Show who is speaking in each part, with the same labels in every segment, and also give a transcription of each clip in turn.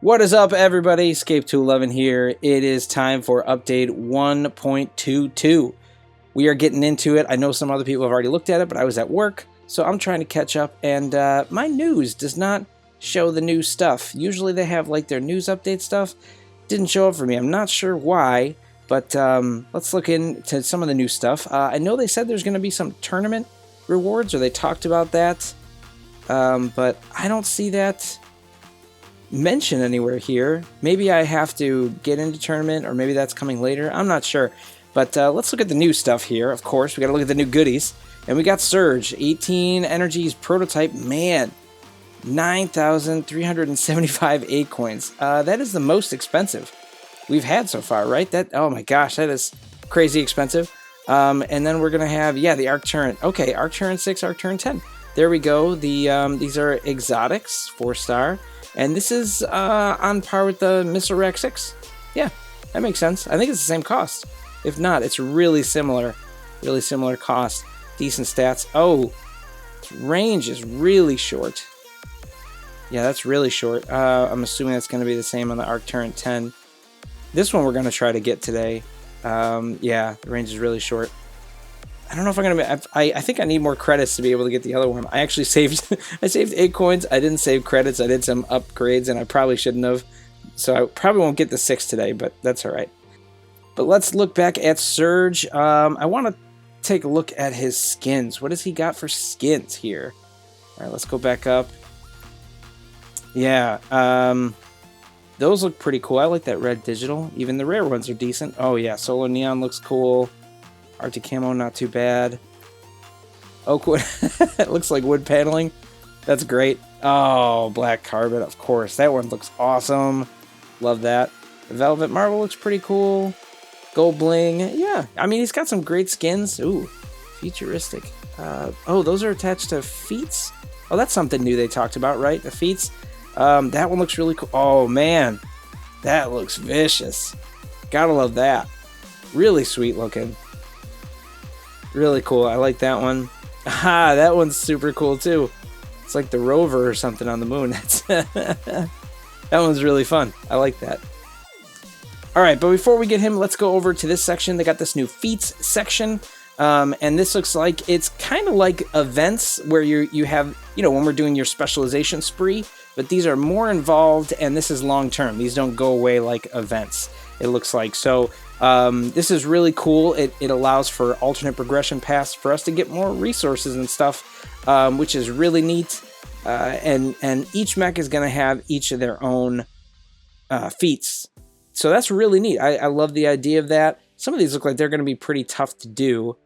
Speaker 1: What is up, everybody? Escape211 here. It is time for update 1.22. We are getting into it. I know some other people have already looked at it, but I was at work, so I'm trying to catch up, and my news does not show the new stuff. Usually they have like their news update stuff. Didn't show up for me. I'm not sure why, but let's look into some of the new stuff. I know they said there's going to be some tournament rewards, or they talked about that, but I don't see that mentioned anywhere here. Maybe I have to get into tournament, or maybe that's coming later. I'm not sure. But let's look at the new stuff here. Of course, we got to look at the new goodies. And we got Surge, 18 energies prototype. Man, 9,375 8 coins. That is the most expensive we've had so far, right? Oh my gosh, that is crazy expensive. And then we're gonna have, yeah, the Arc Torrent. Okay, Arc Torrent 6, Arc Torrent 10. There we go. These are exotics, 4-star. And this is on par with the Missile Rack 6. Yeah, that makes sense. I think it's the same cost. If not, it's really similar cost. Decent stats. Oh, range is really short. Yeah, that's really short. I'm assuming that's going to be the same on the Arc Torrent 10. This one we're going to try to get today. Yeah, the range is really short. I don't know if I'm going to... I think I need more credits to be able to get the other one. I actually saved... I saved 8 coins. I didn't save credits. I did some upgrades, and I probably shouldn't have. So I probably won't get the 6 today, but that's all right. But let's look back at Surge. I want to take a look at his skins. What has he got for skins here? All right, let's go back up. Yeah, those look pretty cool. I like that red digital. Even the rare ones are decent. Oh yeah, Solar Neon looks cool. Arctic Camo, not too bad. Oakwood, it looks like wood paneling. That's great. Oh, Black Carbon, of course. That one looks awesome. Love that. The Velvet Marble looks pretty cool. Gold Bling, yeah. I mean, he's got some great skins. Ooh, futuristic. Oh, those are attached to feats? Oh, that's something new they talked about, right? The feats. That one looks really cool. Oh, man. That looks vicious. Gotta love that. Really sweet looking. Really cool. I like that one. Ah, that one's super cool, too. It's like the rover or something on the moon. That one's really fun. I like that. Alright, but before we get him, let's go over to this section. They got this new feats section, and this looks like it's kind of like events where you have, you know, when we're doing your specialization spree, but these are more involved, and this is long-term. These don't go away like events, it looks like. So this is really cool. It allows for alternate progression paths for us to get more resources and stuff, which is really neat. And each mech is going to have each of their own feats. So that's really neat. I love the idea of that. Some of these look like they're going to be pretty tough to do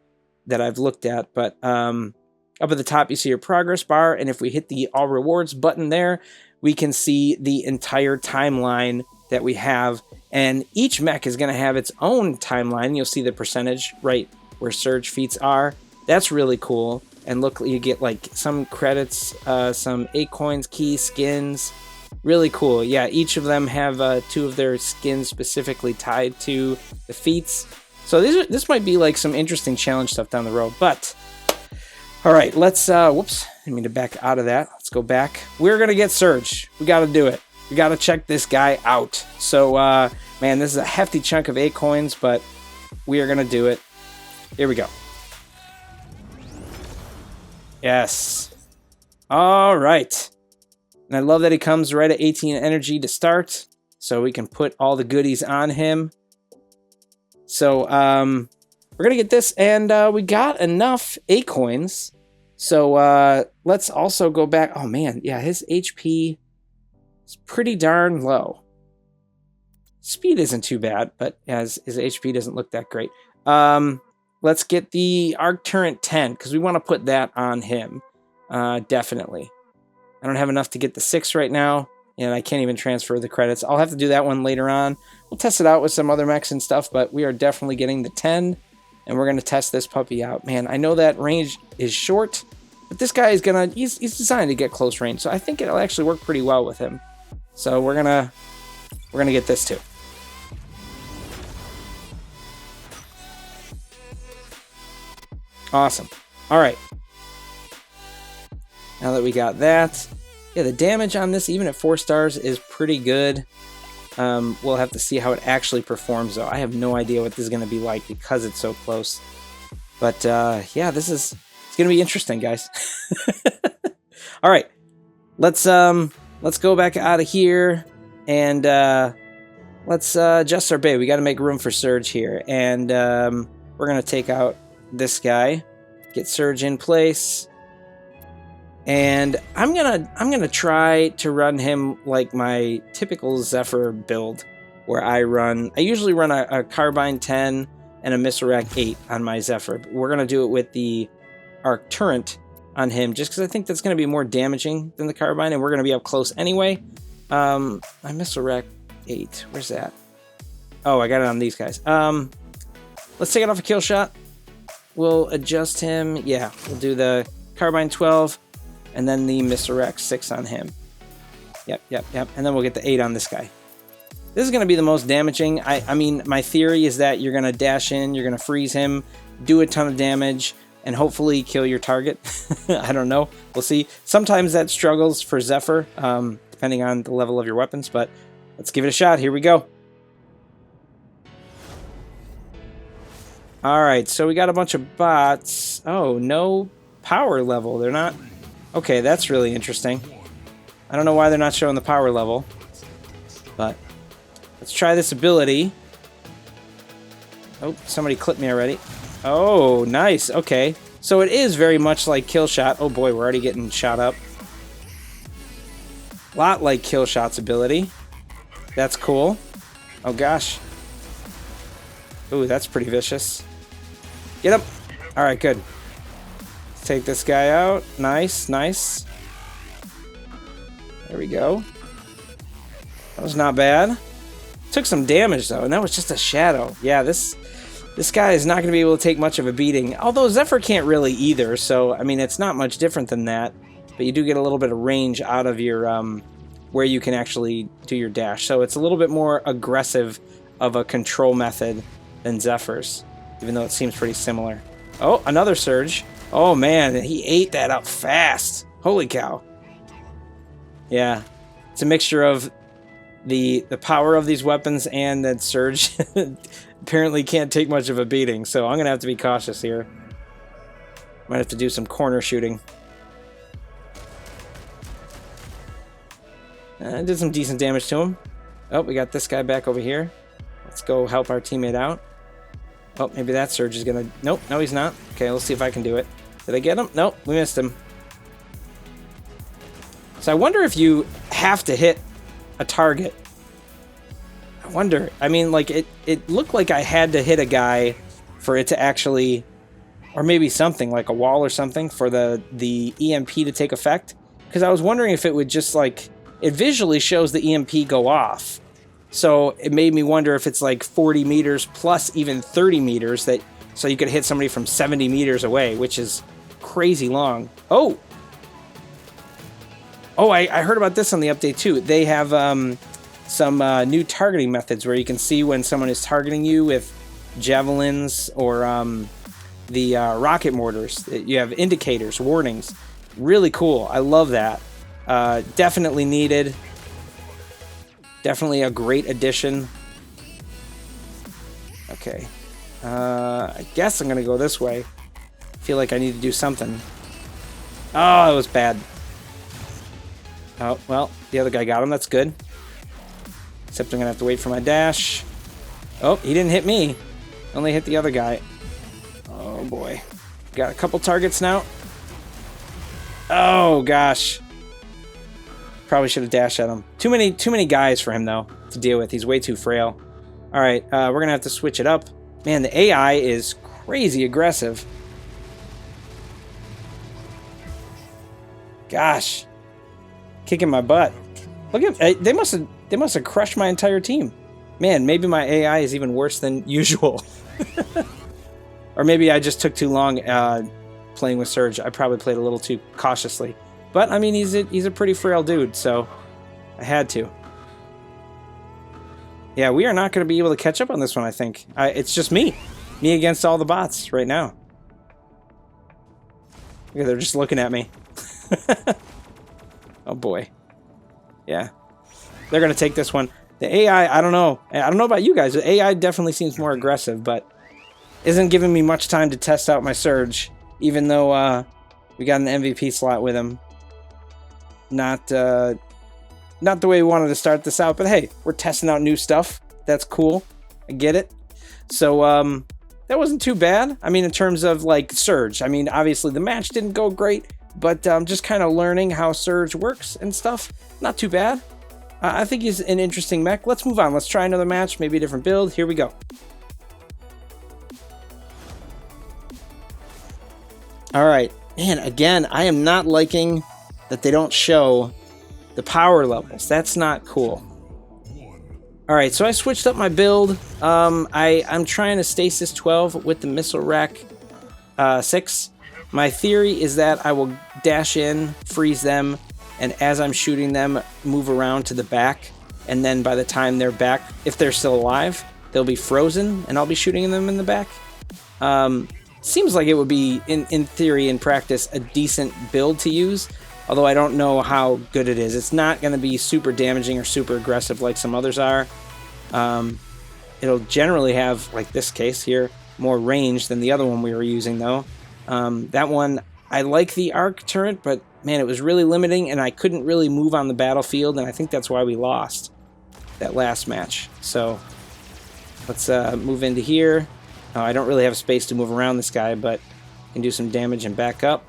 Speaker 1: that I've looked at. But up at the top, you see your progress bar. And if we hit the All Rewards button there, we can see the entire timeline that we have. And each mech is going to have its own timeline. You'll see the percentage right where Surge feats are. That's really cool. And look, you get like some credits, some 8 coins, keys, skins. Really cool. Yeah, each of them have 2 of their skins specifically tied to the feats. So this might be like some interesting challenge stuff down the road. But, all right, let's, whoops, I didn't mean to back out of that. Let's go back. We're going to get Surge. We got to do it. We got to check this guy out. So, man, this is a hefty chunk of 8 coins, but we are going to do it. Here we go. Yes. All right. And I love that he comes right at 18 energy to start, so we can put all the goodies on him. So we're going to get this, and we got enough 8 coins. So let's also go back. Oh, man, yeah, his HP is pretty darn low. Speed isn't too bad, but as his HP doesn't look that great. Let's get the Arc Torrent 10, because we want to put that on him, definitely. I don't have enough to get the 6 right now, and I can't even transfer the credits. I'll have to do that one later on. We'll test it out with some other mechs and stuff, but we are definitely getting the 10, and we're going to test this puppy out. Man, I know that range is short, but this guy is going to... He's designed to get close range, so I think it'll actually work pretty well with him. So we're gonna get this too. Awesome. All right. Now that we got that, Yeah, the damage on this, even at 4 stars, is pretty good. We'll have to see how it actually performs, though. I have no idea what this is going to be like because it's so close. But, yeah, it's going to be interesting, guys. All right, let's go back out of here, and let's adjust our bait. We got to make room for Surge here, and we're going to take out this guy, get Surge in place. And I'm gonna try to run him like my typical Zephyr build, where I usually run a Carbine 10 and a Miserac 8 on my Zephyr. But we're gonna do it with the Arc Torrent on him, just because I think that's gonna be more damaging than the Carbine, and we're gonna be up close anyway. My Miserac 8, where's that? Oh, I got it on these guys. Let's take it off a kill shot. We'll adjust him. Yeah, we'll do the Carbine 12. And then the Miserac 6 on him. Yep. And then we'll get the 8 on this guy. This is going to be the most damaging. I mean, my theory is that you're going to dash in, you're going to freeze him, do a ton of damage, and hopefully kill your target. I don't know. We'll see. Sometimes that struggles for Zephyr, depending on the level of your weapons, but let's give it a shot. Here we go. Alright, so we got a bunch of bots. Oh, no power level. They're not... Okay, that's really interesting. I don't know why they're not showing the power level, but let's try this ability. Oh, somebody clipped me already. Oh, nice. Okay, so it is very much like Killshot. Oh boy, we're already getting shot up. A lot like Killshot's ability. That's cool. Oh gosh. Ooh, that's pretty vicious. Get him. All right, good. Take this guy out. Nice. There we go. That was not bad. Took some damage though, and that was just a shadow. Yeah, this guy is not going to be able to take much of a beating. Although Zephyr can't really either, so I mean it's not much different than that. But you do get a little bit of range out of your where you can actually do your dash. So it's a little bit more aggressive of a control method than Zephyr's, even though it seems pretty similar. Oh, another Surge. Oh man, he ate that up fast. Holy cow. Yeah, it's a mixture of the power of these weapons and that Surge apparently can't take much of a beating, so I'm going to have to be cautious here. Might have to do some corner shooting. Did some decent damage to him. Oh, we got this guy back over here. Let's go help our teammate out. Oh, maybe that Surge is going to... Nope, no he's not. Okay, let's see if I can do it. Did I get him? Nope, we missed him. So I wonder if you have to hit a target. I wonder. I mean, like, it looked like I had to hit a guy for it to actually... Or maybe something, like a wall or something, for the EMP to take effect. Because I was wondering if it would just, like... It visually shows the EMP go off. So it made me wonder if it's like 40 meters plus even 30 meters that... So you could hit somebody from 70 meters away, which is crazy long. Oh! Oh, I heard about this on the update too. They have some new targeting methods where you can see when someone is targeting you with javelins or the rocket mortars. You have indicators, warnings. Really cool. I love that. Definitely needed. Definitely a great addition. Okay. I guess I'm going to go this way. Feel like I need to do something. Oh, it was bad. Oh, well, the other guy got him. That's good. Except I'm going to have to wait for my dash. Oh, he didn't hit me. Only hit the other guy. Oh, boy. Got a couple targets now. Oh, gosh. Probably should have dashed at him. Too many guys for him, though, to deal with. He's way too frail. All right, we're going to have to switch it up. Man, the AI is crazy aggressive. Gosh. Kicking my butt. Look at they must have crushed my entire team. Man, maybe my AI is even worse than usual. Or maybe I just took too long playing with Surge. I probably played a little too cautiously. But I mean, he's a pretty frail dude, so I had to. Yeah, we are not going to be able to catch up on this one, I think. It's just me. Me against all the bots right now. Yeah, they're just looking at me. Oh boy. Yeah. They're going to take this one. The AI, I don't know. I don't know about you guys. The AI definitely seems more aggressive, but isn't giving me much time to test out my Surge, even though we got an MVP slot with him. Not the way we wanted to start this out, but hey, we're testing out new stuff. That's cool. I get it. So that wasn't too bad. I mean, in terms of like Surge, I mean, obviously the match didn't go great, but just kind of learning how Surge works and stuff. Not too bad. I think he's an interesting mech. Let's move on. Let's try another match, maybe a different build. Here we go. All right. Man, again, I am not liking that they don't show the power levels. That's not cool. All right, so I switched up my build. I'm trying to stasis 12 with the missile rack 6. My theory is that I will dash in, freeze them, and as I'm shooting them, move around to the back. And then by the time they're back, if they're still alive, they'll be frozen, and I'll be shooting them in the back. Seems like it would be, in theory, in practice, a decent build to use. Although I don't know how good it is. It's not going to be super damaging or super aggressive like some others are. It'll generally have, like this case here, more range than the other one we were using though. That one, I like the arc turret, but man, it was really limiting and I couldn't really move on the battlefield, and I think that's why we lost that last match. So let's move into here. I don't really have space to move around this guy, but I can do some damage and back up.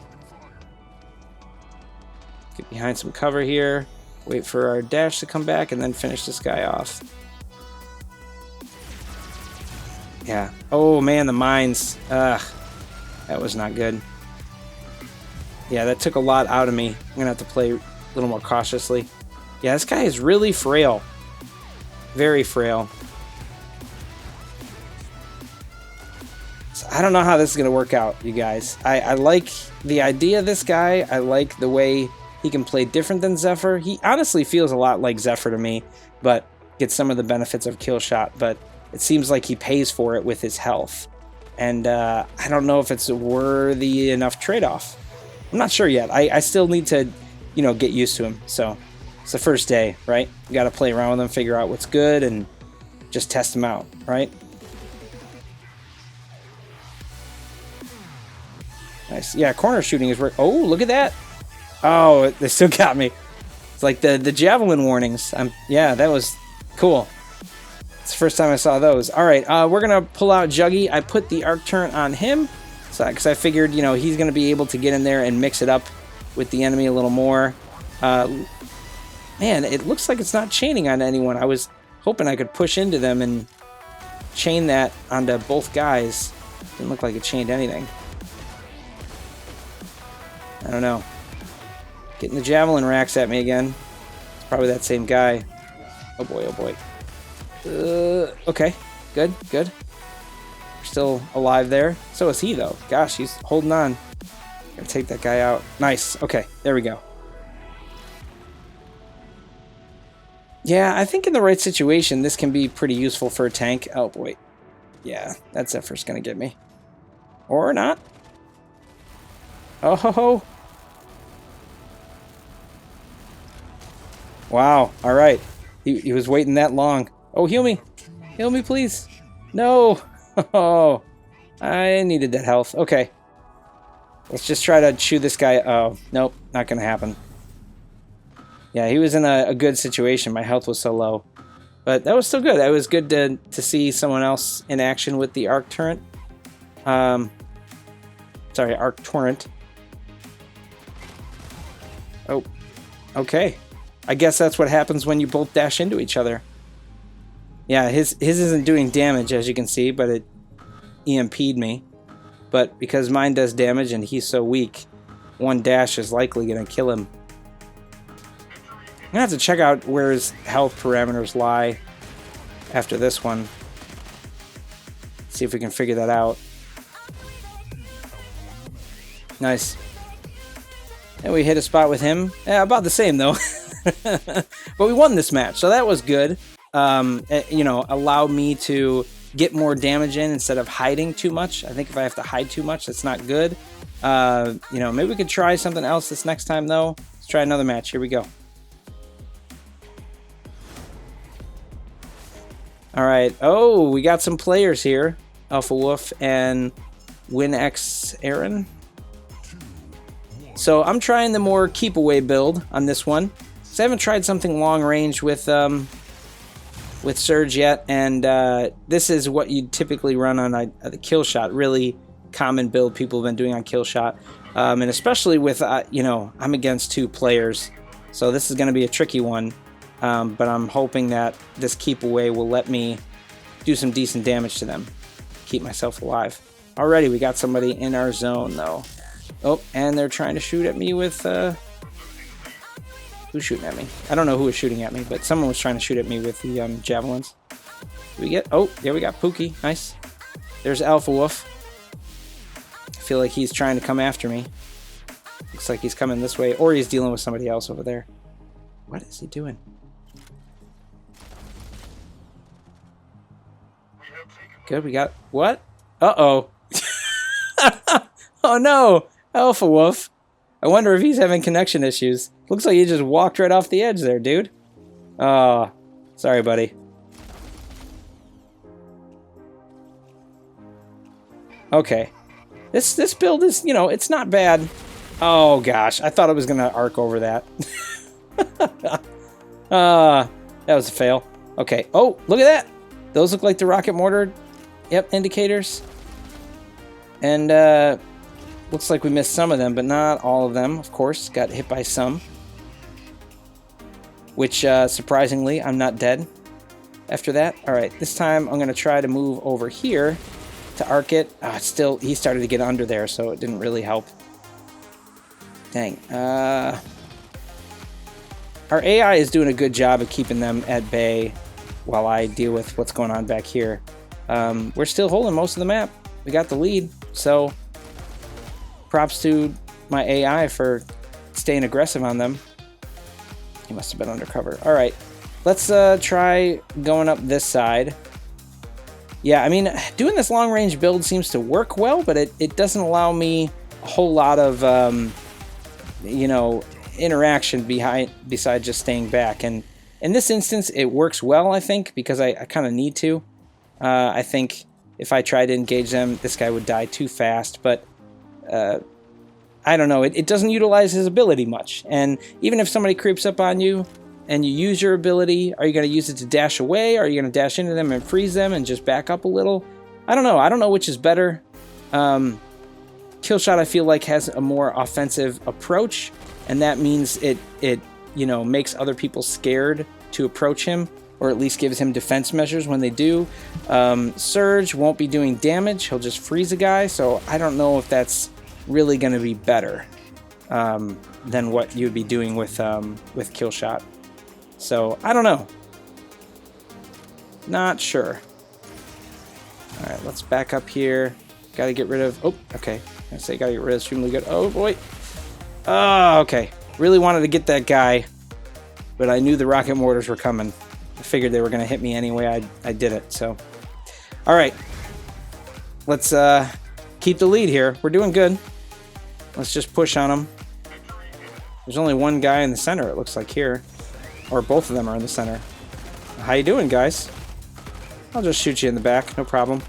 Speaker 1: Get behind some cover here, wait for our dash to come back, and then finish this guy off. Yeah. Oh man, the mines. That was not good. Yeah, that took a lot out of me. I'm gonna have to play a little more cautiously. Yeah, this guy is really frail. Very frail. So I don't know how this is gonna work out, you guys. I like the idea of this guy. I like the way he can play different than Zephyr. He honestly feels a lot like Zephyr to me, but gets some of the benefits of kill shot, but it seems like he pays for it with his health. And I don't know if it's a worthy enough trade-off. I'm not sure yet. I still need to, you know, get used to him. So it's the first day, right? You got to play around with him, figure out what's good, and just test him out, right? Nice. Yeah, corner shooting is work. Oh, look at that. Oh, they still got me. It's like the javelin warnings. Yeah, that was cool. It's the first time I saw those. All right, we're going to pull out Juggy. I put the arc turret on him because I figured, you know, he's going to be able to get in there and mix it up with the enemy a little more. Man, it looks like it's not chaining on anyone. I was hoping I could push into them and chain that onto both guys. Didn't look like it chained anything. I don't know. Getting the javelin racks at me again. It's probably that same guy. Oh boy, oh boy. Okay, good, good. We're still alive there. So is he though. Gosh, he's holding on. Gonna take that guy out. Nice. Okay, there we go. Yeah, I think in the right situation, this can be pretty useful for a tank. Oh boy. Yeah, that Zephyr's gonna get me. Or not. Oh ho ho. Wow, alright. He was waiting that long. Oh, heal me. Heal me, please. No. Oh, I needed that health. Okay. Let's just try to chew this guy. Oh, nope, not going to happen. Yeah, he was in a good situation. My health was so low. But that was still good. It was good to see someone else in action with the arc turret. Sorry, arc torrent. Oh, okay. I guess that's what happens when you both dash into each other. Yeah, his isn't doing damage, as you can see, but it EMP'd me. But because mine does damage and he's so weak, one dash is likely going to kill him. I'm going to have to check out where his health parameters lie after this one. See if we can figure that out. Nice. And we hit a spot with him. Yeah, about the same, though. But we won this match, so that was good. You know, allowed me to get more damage in instead of hiding too much. I think if I have to hide too much, that's not good. You know, maybe we could try something else this next time, though. Let's try another match. Here we go. All right. Oh, we got some players here. Alpha Wolf and Mech Arena. So I'm trying the more keep away build on this one. So I haven't tried something long range with Surge yet, and this is what you'd typically run on the kill shot. Really common build people have been doing on kill shot, and especially with you know, I'm against 2 players, so this is going to be a tricky one. But I'm hoping that this keep away will let me do some decent damage to them, keep myself alive. Alrighty, we got somebody in our zone though. Oh, and they're trying to shoot at me with who's shooting at me? I don't know who was shooting at me, but someone was trying to shoot at me with the javelins. Do we get? Oh, yeah, we got Pookie. Nice. There's Alpha Wolf. I feel like he's trying to come after me. Looks like he's coming this way, or he's dealing with somebody else over there. What is he doing? Good, we got... What? Uh-oh. Oh, no. Alpha Wolf. I wonder if he's having connection issues. Looks like he just walked right off the edge there, dude. Oh, sorry, buddy. Okay. This build is, you know, it's not bad. Oh, gosh. I thought I was going to arc over that. That was a fail. Okay. Oh, look at that. Those look like the rocket mortar, yep, indicators. And, looks like we missed some of them, but not all of them, of course. Got hit by some. Which, surprisingly, I'm not dead after that. Alright, this time I'm going to try to move over here to arc it. Still, he started to get under there, so it didn't really help. Dang. Our AI is doing a good job of keeping them at bay while I deal with what's going on back here. We're still holding most of the map. We got the lead, so... Props to my AI for staying aggressive on them. He must have been undercover. All right, let's try going up this side. Yeah, I mean, doing this long-range build seems to work well, but it doesn't allow me a whole lot of, you know, interaction besides just staying back. And in this instance, it works well, I think, because I kind of need to. I think if I tried to engage them, this guy would die too fast, but... I don't know, it doesn't utilize his ability much, and even if somebody creeps up on you and you use your ability, are you going to use it to dash away? Are you going to dash into them and freeze them and just back up a little? I don't know which is better. Killshot I feel like has a more offensive approach, and that means it you know, makes other people scared to approach him, or at least gives him defense measures when they do. Surge won't be doing damage, he'll just freeze a guy, so I don't know if that's really going to be better than what you'd be doing with Killshot. So, I don't know. Not sure. Alright, let's back up here. Gotta get rid of... Oh, okay. I say gotta get rid of extremely good. Oh, boy. Oh, okay. Really wanted to get that guy, but I knew the rocket mortars were coming. I figured they were going to hit me anyway. I did it, so... Alright. Let's keep the lead here. We're doing good. Let's just push on them. There's only one guy in the center, it looks like, here. Or both of them are in the center. How you doing, guys? I'll just shoot you in the back, no problem.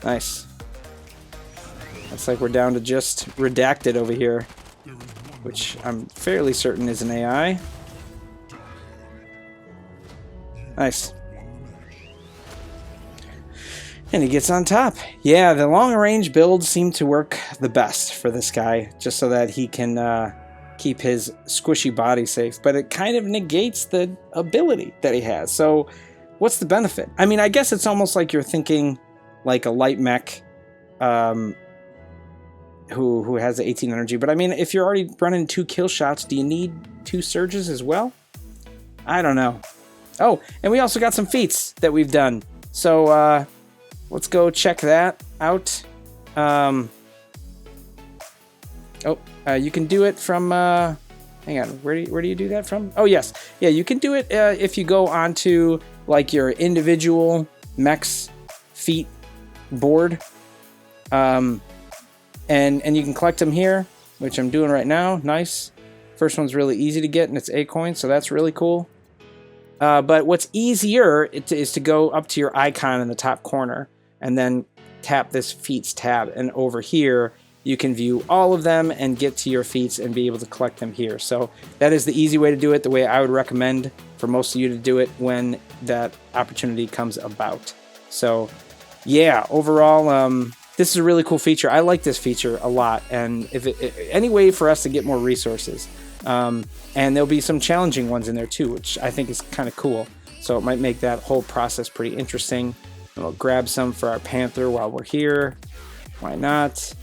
Speaker 1: Nice. Looks like we're down to just redacted over here, which I'm fairly certain is an AI. Nice. And he gets on top. Yeah, the long-range builds seem to work the best for this guy, just so that he can keep his squishy body safe. But it kind of negates the ability that he has. So what's the benefit? I mean, I guess it's almost like you're thinking like a light mech who has the 18 energy. But I mean, if you're already running 2 kill shots, do you need 2 surges as well? I don't know. Oh, and we also got some feats that we've done. So let's go check that out. Oh, You can do it from, hang on, where do you do that from? Oh, yes. Yeah, you can do it if you go onto like your individual Mechs feat board. And you can collect them here, which I'm doing right now. Nice. First one's really easy to get, and it's 8 coins, so that's really cool. But what's easier is to go up to your icon in the top corner and then tap this feats tab, and over here you can view all of them and get to your feats and be able to collect them here. So that is the easy way to do it, the way I would recommend for most of you to do it when that opportunity comes about. So yeah, overall, this is a really cool feature. I like this feature a lot, and if any way for us to get more resources. And there'll be some challenging ones in there too, which I think is kind of cool. So it might make that whole process pretty interesting. And we'll grab some for our Panther while we're here. Why not?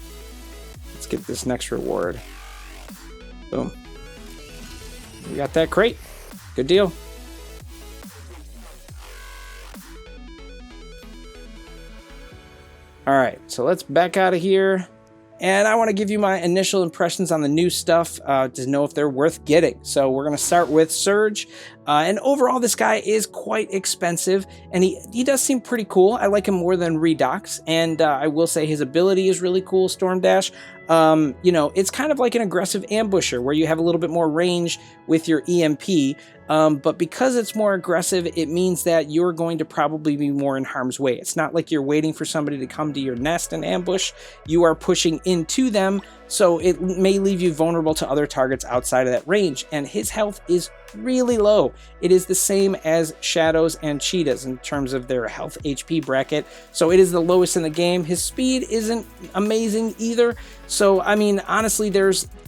Speaker 1: Let's get this next reward. Boom. We got that crate. Good deal. All right, so let's back out of here. And I want to give you my initial impressions on the new stuff to know if they're worth getting. So we're going to start with Surge. And overall, this guy is quite expensive, and he does seem pretty cool. I like him more than Redox, and I will say his ability is really cool, Storm Dash. You know, it's kind of like an aggressive ambusher where you have a little bit more range with your EMP, but because it's more aggressive, it means that you're going to probably be more in harm's way. It's not like you're waiting for somebody to come to your nest and ambush. You are pushing into them, so it may leave you vulnerable to other targets outside of that range, and his health is really low. It is the same as Shadows and Cheetahs in terms of their health HP bracket, so it is the lowest in the game. His speed isn't amazing either, so I mean, honestly,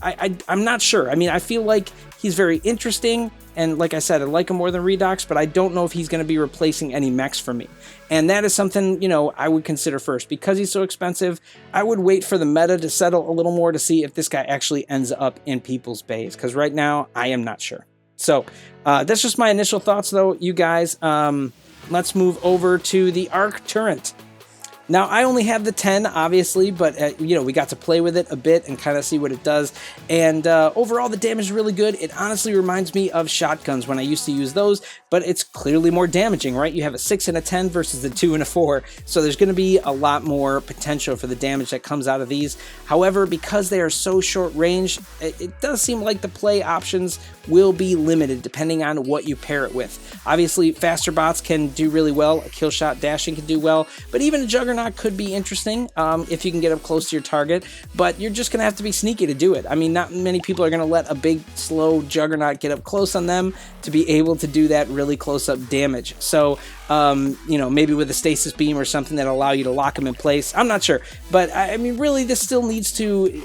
Speaker 1: I'm not sure. I mean, I feel like he's very interesting, and like I said, I like him more than Redox, but I don't know if he's going to be replacing any mechs for me. And that is something, you know, I would consider first. Because he's so expensive, I would wait for the meta to settle a little more to see if this guy actually ends up in people's bays, because right now, I am not sure. So, that's just my initial thoughts, though, you guys. Let's move over to the Arc Torrent. Now, I only have the 10, obviously, but, you know, we got to play with it a bit and kind of see what it does. And overall, the damage is really good. It honestly reminds me of shotguns when I used to use those, but it's clearly more damaging, right? You have a 6 and a 10 versus the 2 and a 4, so there's going to be a lot more potential for the damage that comes out of these. However, because they are so short range, it does seem like the play options will be limited depending on what you pair it with. Obviously, faster bots can do really well, a kill shot dashing can do well, but even a Juggernaut could be interesting if you can get up close to your target, but you're just going to have to be sneaky to do it. I mean, not many people are going to let a big, slow Juggernaut get up close on them to be able to do that really close-up damage. So, you know, maybe with a stasis beam or something that'll allow you to lock them in place. I'm not sure, but I mean, really, this still needs to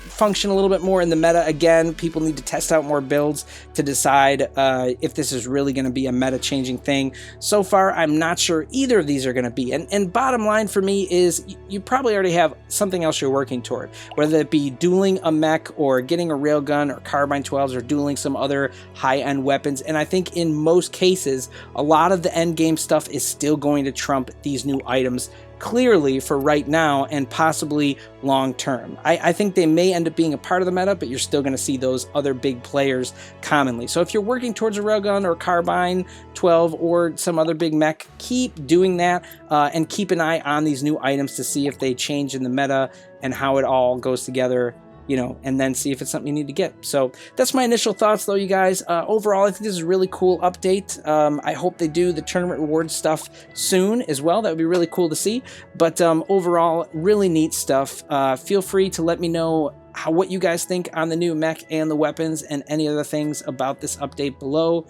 Speaker 1: function a little bit more in the meta. Again, people need to test out more builds to decide if this is really going to be a meta changing thing. So far, I'm not sure either of these are going to be. And bottom line for me is you probably already have something else you're working toward, whether it be dueling a mech or getting a railgun or carbine 12s or dueling some other high-end weapons. And I think in most cases, a lot of the end game stuff is still going to trump these new items clearly for right now and possibly long term. I think they may end up being a part of the meta, but you're still going to see those other big players commonly. So if you're working towards a railgun or carbine 12 or some other big mech, keep doing that and keep an eye on these new items to see if they change in the meta and how it all goes together, you know, and then see if it's something you need to get. So that's my initial thoughts, though, you guys. Overall, I think this is a really cool update. I hope they do the tournament reward stuff soon as well. That would be really cool to see. But overall, really neat stuff. Feel free to let me know what you guys think on the new mech and the weapons and any other things about this update below.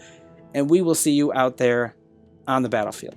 Speaker 1: And we will see you out there on the battlefield.